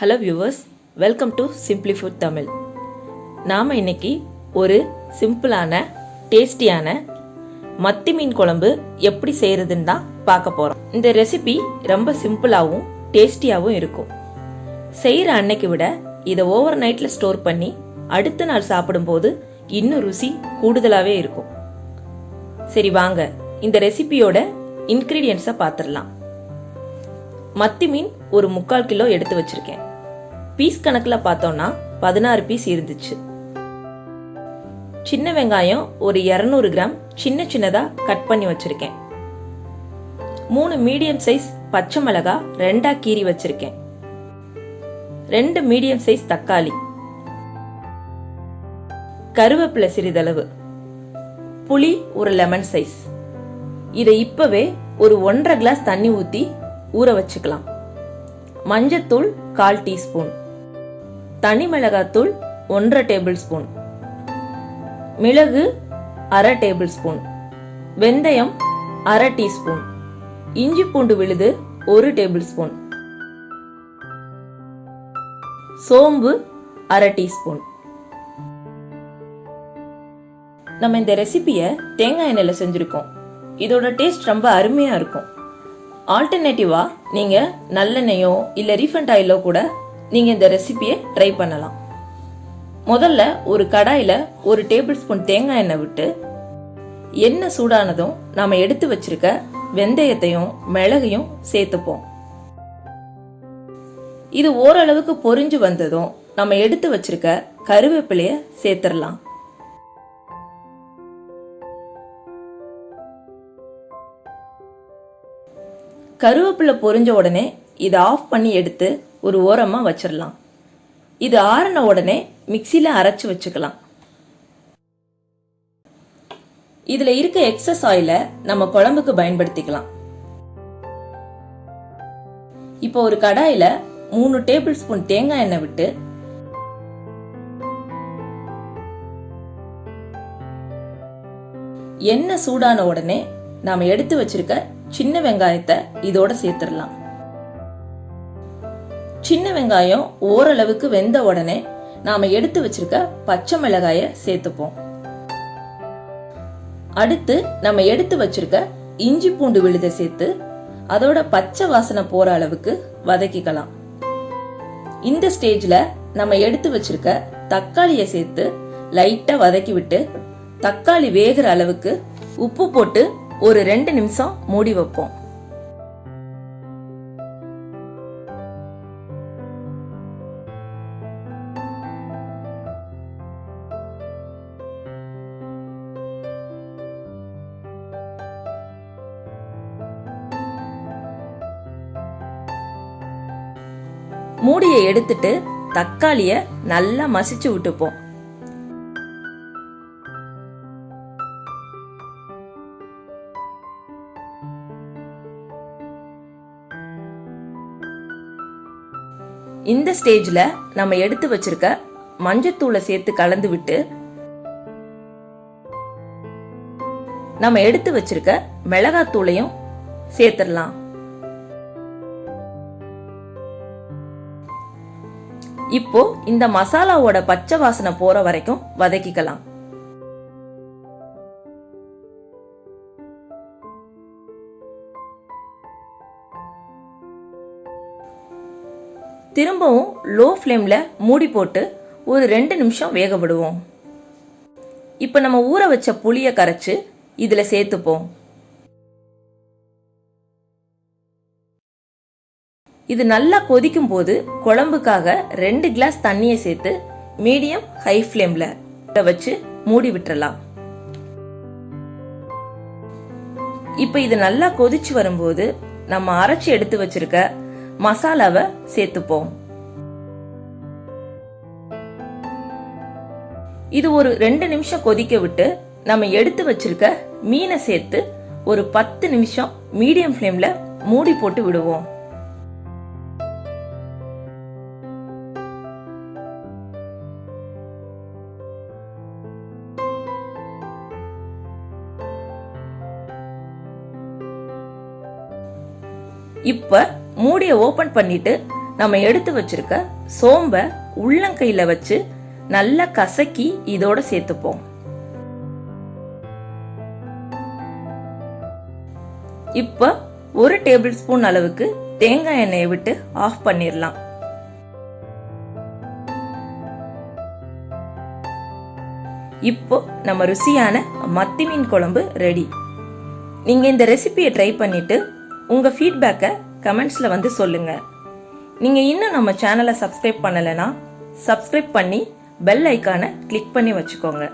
Hello viewers, welcome to simply food Tamil. நாம் இன்னைக்கு ஒரு சிம்பிளான டேஸ்டியான மத்தி மீன் குழம்பு எப்படி செய்கிறதுன்னு தான் பார்க்க போகிறோம். இந்த ரெசிபி ரொம்ப சிம்பிளாகவும் டேஸ்டியாகவும் இருக்கும். செய்கிற அன்னைக்கு விட இதை ஓவர் நைட்டில் ஸ்டோர் பண்ணி அடுத்த நாள் சாப்பிடும்போது இன்னும் ருசி கூடுதலாகவே இருக்கும். சரி வாங்க இந்த ரெசிபியோட இன்க்ரீடியன்ஸை பார்த்துடலாம். மத்தி மீன் ஒரு 3/4 கிலோ எடுத்து வச்சிருக்கேன். பீஸ் கணக்கில் பார்த்தோம்னா 16 பீஸ் இருந்துச்சு. சின்ன வெங்காயம் ஒரு 200 கிராம் சின்ன சின்னதா கட் பண்ணி வச்சிருக்கேன். 3 மீடியம் சைஸ் பச்சை மிளகாய் 2ஆ கீறி வச்சிருக்கேன். 2 மீடியம் சைஸ் தக்காளி, கருவேப்பிலை சிறிதளவு, புளி ஒரு லெமன் சைஸ். இதை இப்பவே ஒரு 1.5 கிளாஸ் தண்ணி ஊற்றி ஊற வச்சுக்கலாம். மஞ்சத்தூள் 1/4 டீஸ்பூன், தனி மிளகாத்தூள் 1.5 டேபிள் ஸ்பூன், மிளகு 1/2 டேபிள் ஸ்பூன், வெந்தயம் 1/2 டீஸ்பூன், இஞ்சி பூண்டு விழுது 1 டேபிள் ஸ்பூன், சோம்பு 1/2 டீஸ்பூன். நம்ம இந்த ரெசிபியை தேங்காய் எண்ணெயில் செஞ்சுருக்கோம். இதோட டேஸ்ட் ரொம்ப அருமையாக இருக்கும். ஆல்டர்னேட்டிவா நீங்க நல்லெண்ணெயோ இல்ல ரீஃபண்ட் ஆயிலோ கூட நீங்க இந்த ரெசிபியை ட்ரை பண்ணலாம். முதல்ல ஒரு கடாயில 1 டேபிள் ஸ்பூன் தேங்காய் எண்ணெய் விட்டு எண்ணெய் சூடானதும் நாம எடுத்து வச்சிருக்க வெந்தயத்தையும் மிளகையும் சேர்த்துப்போம். இது ஓரளவுக்கு பொரிஞ்சு வந்ததும் நம்ம எடுத்து வச்சிருக்க கருவேப்பிலைய சேர்த்துடலாம். கருவேப்பிலை பொரிஞ்ச உடனே இதை ஆஃப் பண்ணி எடுத்து ஒரு ஓரமாக வச்சிடலாம். இது ஆறின உடனே மிக்சியில் அரைச்சி வச்சுக்கலாம். இதில் இருக்க எக்ஸஸ் ஆயிலை நம்ம குழம்புக்கு பயன்படுத்திக்கலாம். இப்போ ஒரு கடாயில் 3 டேபிள் ஸ்பூன் தேங்காய் எண்ணெய் விட்டு எண்ணெய் சூடான உடனே நாம எடுத்து வச்சிருக்க சின்ன வெங்காயத்தை இதோட சேர்த்துடலாம். சின்ன வெங்காயம் ஓரளவுக்கு வெந்த உடனே நாம எடுத்து வச்சிருக்க பச்சை மிளகாய சேர்த்துப்போம். அடுத்து நம்ம எடுத்து வச்சிருக்க இஞ்சி பூண்டு விழுதை சேர்த்து அதோட பச்சை வாசனை போற அளவுக்கு வதக்கிக்கலாம். இந்த ஸ்டேஜ்ல நம்ம எடுத்து வச்சிருக்க தக்காளியை சேர்த்து லைட்டா வதக்கி விட்டு தக்காளி வேகிற அளவுக்கு உப்பு போட்டு ஒரு 2 நிமிஷம் மூடி வைப்போம். மூடியை எடுத்துட்டு தக்காளிய நல்லா மசிச்சு விட்டுப்போம். இந்த ஸ்டேஜ்ல நம்ம எடுத்து வச்சிருக்க மஞ்சத்தூளை சேர்த்து கலந்து விட்டு நம்ம எடுத்து வச்சிருக்க மிளகாத்தூளையும் சேர்த்துடலாம். இப்போ இந்த மசாலாவோட பச்சை வாசனை போற வரைக்கும் வதக்கிக்கலாம். திரும்பவும் லோ ஃப்ளேம்ல மூடி போட்டு ஒரு 2 நிமிஷம் வேக விடுவோம். இப்ப நம்ம ஊற வச்ச புளிய கரைச்சு இதுல சேர்த்துப்போம். இது நல்லா கொதிக்கும் போது குழம்புக்காக 2 கிளாஸ் தண்ணியை சேர்த்து மீடியம் ஹை ஃப்ளேம்ல வச்சு மூடி விட்டுறலாம். இப்ப இது நல்லா கொதிச்சு வரும்போது நம்ம அரைச்சு எடுத்து வச்சிருக்க மசாலாவை சேர்த்துப்போம். இது ஒரு 2 நிமிஷம் கொதிக்க விட்டு நம்ம எடுத்து வச்சிருக்க மீனை சேர்த்து ஒரு 10 நிமிஷம் மீடியம் ஃப்ளேம்ல மூடி போட்டு விடுவோம். இப்ப மூடியை ஓபன் பண்ணிட்டு நம்ம எடுத்து வச்சிருக்க சோம்பை உள்ளங்கையில வச்சு நல்லா கசக்கி இதோட சேர்த்துப்போம். இப்ப 1 டேபிள் ஸ்பூன் அளவுக்கு தேங்காய் எண்ணெயை விட்டு ஆஃப் பண்ணிடலாம். இப்போ நம்ம ருசியான மத்தி மீன் குழம்பு ரெடி. நீங்க இந்த ரெசிபியை ட்ரை பண்ணிட்டு உங்க ஃபீட்பேக்கை கமெண்ட்ஸ்ல வந்து சொல்லுங்க. நீங்க இன்னும் நம்ம சேனலை சப்ஸ்கிரைப் பண்ணலைன்னா சப்ஸ்கிரைப் பண்ணி பெல் ஐக்கானை கிளிக் பண்ணி வச்சுக்கோங்க.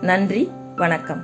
நன்றி, வணக்கம்.